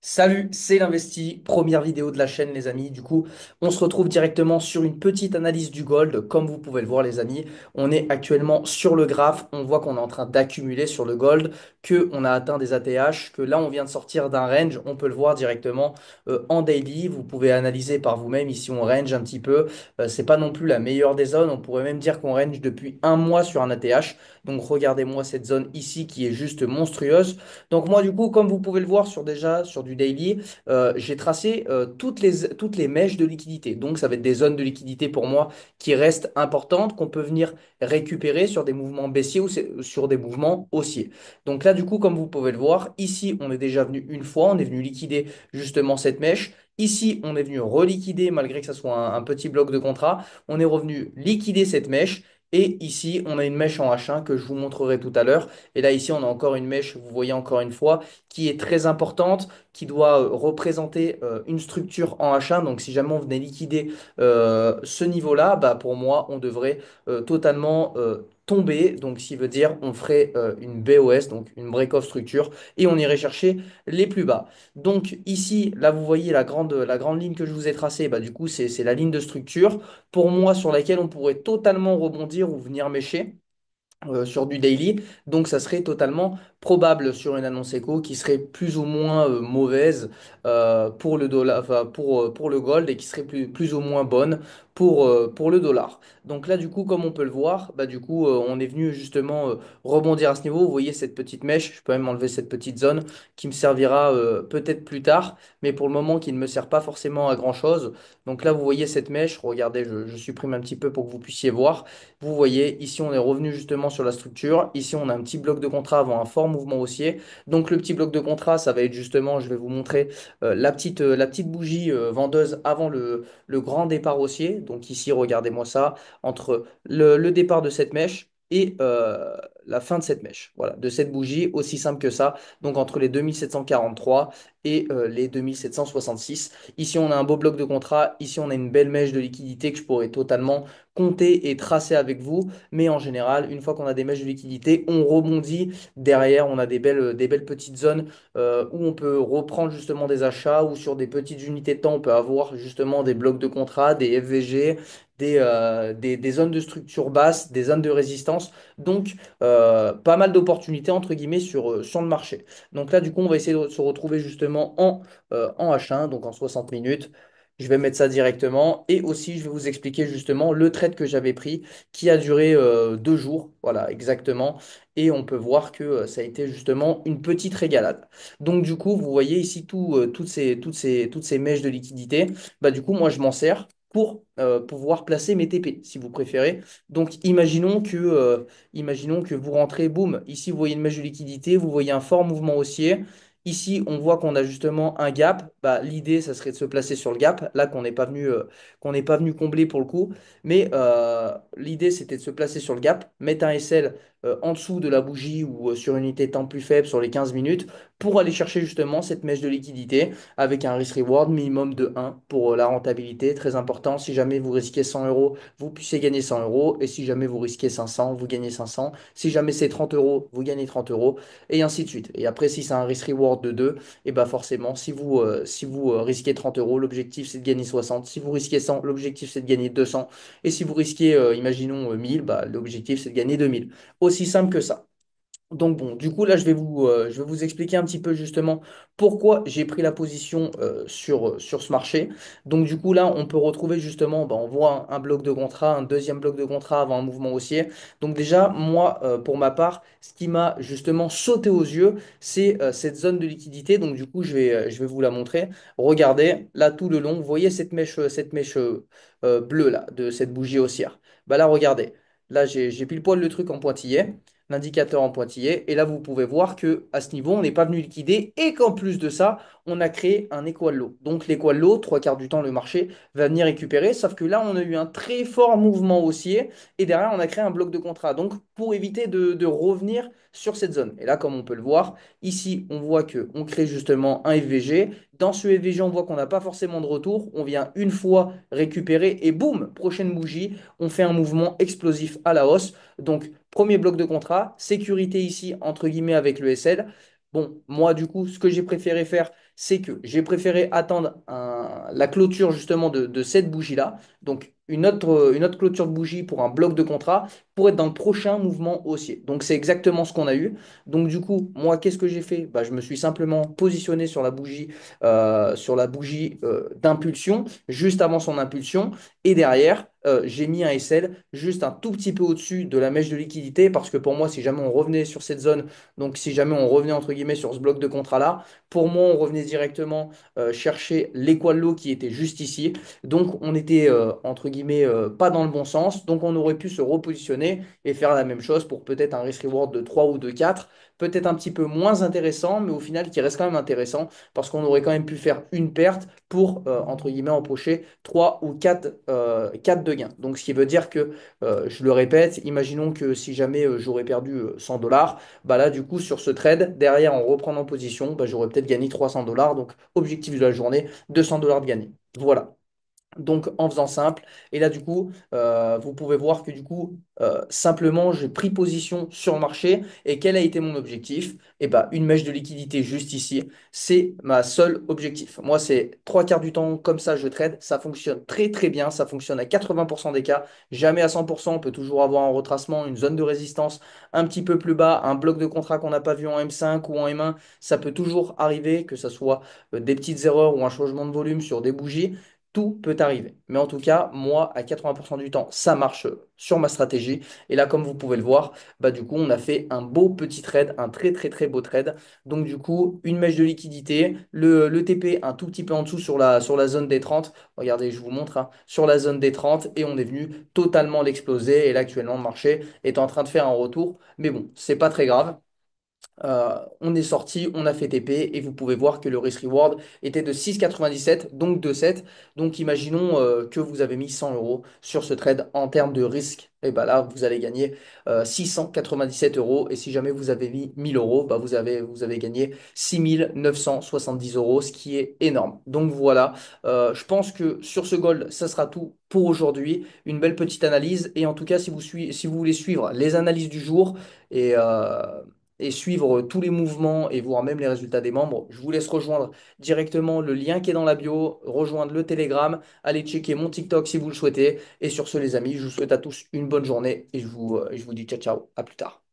Salut, c'est l'Investi, première vidéo de la chaîne les amis. Du coup, on se retrouve directement sur une petite analyse du gold. Comme vous pouvez le voir les amis, on est actuellement sur le graphe. On voit qu'on est en train d'accumuler sur le gold, que on a atteint des ATH, que là on vient de sortir d'un range. On peut le voir directement en daily. Vous pouvez analyser par vous-même ici on range un petit peu. C'est pas non plus la meilleure des zones. On pourrait même dire qu'on range depuis un mois sur un ATH. Donc regardez-moi cette zone ici qui est juste monstrueuse. Donc moi, du coup, comme vous pouvez le voir déjà sur du daily, j'ai tracé toutes les mèches de liquidité. Donc ça va être des zones de liquidité pour moi qui restent importantes, qu'on peut venir récupérer sur des mouvements baissiers ou sur des mouvements haussiers. Donc là, du coup, comme vous pouvez le voir, ici, on est déjà venu une fois, on est venu liquider justement cette mèche. Ici, on est venu reliquider, malgré que ça soit un petit bloc de contrat, on est revenu liquider cette mèche. Et ici, on a une mèche en H1 que je vous montrerai tout à l'heure. Et là, ici, on a encore une mèche, vous voyez encore une fois, qui est très importante, qui doit représenter une structure en H1. Donc, si jamais on venait liquider ce niveau-là, bah, pour moi, on devrait totalement tomber. Donc, ce qui veut dire on ferait une BOS, donc une break-off structure, et on irait chercher les plus bas. Donc, ici, là, vous voyez la grande ligne que je vous ai tracée. Bah, du coup, c'est la ligne de structure, pour moi, sur laquelle on pourrait totalement rebondir ou venir mécher sur du daily. Donc, ça serait totalement probable sur une annonce éco qui serait plus ou moins mauvaise pour le dollar, enfin, pour le gold et qui serait plus ou moins bonne pour le dollar. Donc là, du coup, comme on peut le voir, bah, du coup, on est venu justement rebondir à ce niveau. Vous voyez cette petite mèche, je peux même enlever cette petite zone qui me servira peut-être plus tard, mais pour le moment qui ne me sert pas forcément à grand-chose. Donc là, vous voyez cette mèche, regardez, je supprime un petit peu pour que vous puissiez voir. Vous voyez, ici, on est revenu justement sur la structure. Ici, on a un petit bloc de contrat avant un fort mouvement haussier. Donc, le petit bloc de contrat, ça va être justement, je vais vous montrer la petite bougie vendeuse avant le grand départ haussier. Donc, ici, regardez-moi ça, entre le départ de cette mèche et la fin de cette mèche. Voilà, de cette bougie, aussi simple que ça. Donc, entre les 2743 et les 2766. Ici, on a un beau bloc de contrat. Ici, on a une belle mèche de liquidité que je pourrais totalement compter et tracer avec vous. Mais en général, une fois qu'on a des mèches de liquidité, on rebondit. Derrière, on a des belles petites zones où on peut reprendre justement des achats ou sur des petites unités de temps, on peut avoir justement des blocs de contrat, des FVG. Des zones de structure basse, des zones de résistance, donc pas mal d'opportunités entre guillemets sur le marché. Donc là, du coup, on va essayer de se retrouver justement en H1, donc en 60 minutes. Je vais mettre ça directement. Et aussi, je vais vous expliquer justement le trade que j'avais pris qui a duré 2 jours. Voilà, exactement. Et on peut voir que ça a été justement une petite régalade. Donc, du coup, vous voyez ici toutes ces mèches de liquidité. Bah, du coup, moi, je m'en sers pour pouvoir placer mes TP, si vous préférez. Donc, imaginons que vous rentrez, boum, ici, vous voyez une mèche de liquidité, vous voyez un fort mouvement haussier. Ici, on voit qu'on a justement un gap. Bah, l'idée, ça serait de se placer sur le gap, là qu'on n'est pas venu combler pour le coup. Mais l'idée, c'était de se placer sur le gap, mettre un SL en dessous de la bougie ou sur une unité de temps plus faible sur les 15 minutes pour aller chercher justement cette mèche de liquidité avec un risk-reward minimum de 1 pour la rentabilité. Très important, si jamais vous risquez 100 euros, vous puissiez gagner 100 euros. Et si jamais vous risquez 500, vous gagnez 500. Si jamais c'est 30 euros, vous gagnez 30 euros et ainsi de suite. Et après, si c'est un risk-reward de 2, et bah forcément, si vous risquez 30 euros, l'objectif c'est de gagner 60. Si vous risquez 100, l'objectif c'est de gagner 200. Et si vous risquez, imaginons, 1000, bah, l'objectif c'est de gagner 2000. Aussi simple que ça. Donc bon, du coup là je vais vous expliquer un petit peu justement pourquoi j'ai pris la position sur ce marché. Donc du coup là on peut retrouver justement, bah, on voit un bloc de contrat, un deuxième bloc de contrat avant un mouvement haussier. Donc déjà moi pour ma part, ce qui m'a justement sauté aux yeux, c'est cette zone de liquidité. Donc du coup je vais vous la montrer. Regardez là tout le long, vous voyez cette mèche bleue là de cette bougie haussière. Bah là regardez, là j'ai pile poil le truc en pointillé, l'indicateur en pointillé. Et là, vous pouvez voir que à ce niveau, on n'est pas venu liquider et qu'en plus de ça, on a créé un equal low. Donc l'équal low, trois quarts du temps, le marché va venir récupérer. Sauf que là, on a eu un très fort mouvement haussier et derrière, on a créé un bloc de contrat. Donc pour éviter de revenir sur cette zone. Et là, comme on peut le voir, ici, on voit que on crée justement un FVG. Dans ce FVG, on voit qu'on n'a pas forcément de retour. On vient une fois récupérer et boum, prochaine bougie, on fait un mouvement explosif à la hausse. Donc, premier bloc de contrat, sécurité ici, entre guillemets, avec le SL. Bon, moi, du coup, ce que j'ai préféré faire, c'est que j'ai préféré attendre la clôture justement de cette bougie-là. Donc, une autre clôture de bougie pour un bloc de contrat pour être dans le prochain mouvement haussier. Donc, c'est exactement ce qu'on a eu. Donc, du coup, moi, qu'est-ce que j'ai fait? Bah, je me suis simplement positionné sur la bougie d'impulsion, juste avant son impulsion. Et derrière, j'ai mis un SL juste un tout petit peu au-dessus de la mèche de liquidité parce que pour moi, si jamais on revenait sur cette zone, donc si jamais on revenait entre guillemets sur ce bloc de contrat-là, pour moi, on revenait directement chercher l'équal low qui était juste ici. Donc on était entre guillemets pas dans le bon sens. Donc on aurait pu se repositionner et faire la même chose pour peut-être un risk-reward de 3 ou de 4, peut-être un petit peu moins intéressant, mais au final qui reste quand même intéressant parce qu'on aurait quand même pu faire une perte pour entre guillemets empocher 3 ou 4 de gains. Donc ce qui veut dire que, je le répète, imaginons que si jamais j'aurais perdu 100 dollars, bah là, du coup, sur ce trade, derrière, en reprenant position, bah, j'aurais peut-être gagné 300 dollars. Donc, objectif de la journée, 200 dollars de gagné. Voilà. Donc, en faisant simple, et là, du coup, vous pouvez voir que, du coup, simplement, j'ai pris position sur le marché. Et quel a été mon objectif? Eh ben, une mèche de liquidité juste ici, c'est ma seule objectif. Moi, c'est trois quarts du temps comme ça, je trade. Ça fonctionne très, très bien. Ça fonctionne à 80% des cas, jamais à 100%. On peut toujours avoir un retracement, une zone de résistance un petit peu plus bas, un bloc de contrat qu'on n'a pas vu en M5 ou en M1. Ça peut toujours arriver, que ce soit des petites erreurs ou un changement de volume sur des bougies. Tout peut arriver. Mais en tout cas, moi, à 80% du temps, ça marche sur ma stratégie. Et là, comme vous pouvez le voir, bah, du coup, on a fait un beau petit trade, un très, très, très beau trade. Donc, du coup, une mèche de liquidité, le TP un tout petit peu en dessous sur la zone des 30. Regardez, je vous montre, hein, sur la zone des 30. Et on est venu totalement l'exploser. Et là, actuellement, le marché est en train de faire un retour. Mais bon, c'est pas très grave. On est sorti, on a fait TP et vous pouvez voir que le risk reward était de 6,97, donc de 7. Donc imaginons que vous avez mis 100 euros sur ce trade en termes de risque. Et bah là, vous allez gagner 697 euros. Et si jamais vous avez mis 1000 euros, bah vous avez gagné 6970 euros, ce qui est énorme. Donc voilà, je pense que sur ce gold, ça sera tout pour aujourd'hui. Une belle petite analyse. Et en tout cas, si vous voulez suivre les analyses du jour, et, euh, et suivre tous les mouvements et voir même les résultats des membres, je vous laisse rejoindre directement le lien qui est dans la bio, rejoindre le Telegram, allez checker mon TikTok si vous le souhaitez. Et sur ce, les amis, je vous souhaite à tous une bonne journée et je vous dis ciao, ciao, à plus tard.